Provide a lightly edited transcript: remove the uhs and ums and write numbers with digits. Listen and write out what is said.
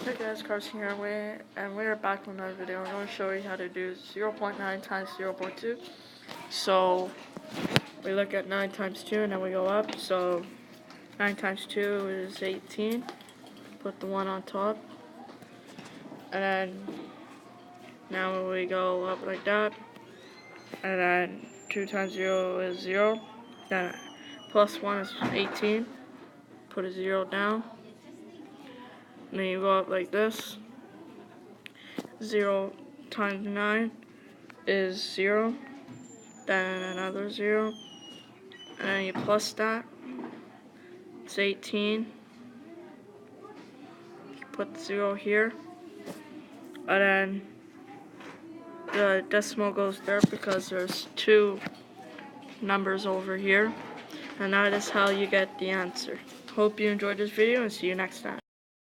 Hey guys, Carson here, and we're back with another video. I'm going to show you how to do 0.9 times 0.2. So, we look at 9 times 2 and then we go up. So, 9 times 2 is 18. Put the 1 on top. And then, now we go up like that. And then, 2 times 0 is 0. Then, plus 1 is 18. Put a 0 down. And then you go up like this. 0 times 9 is 0, then another 0, and then you plus that, it's 18, you put the 0 here, and then the decimal goes there because there's 2 numbers over here, and that is how you get the answer. Hope you enjoyed this video and see you next time.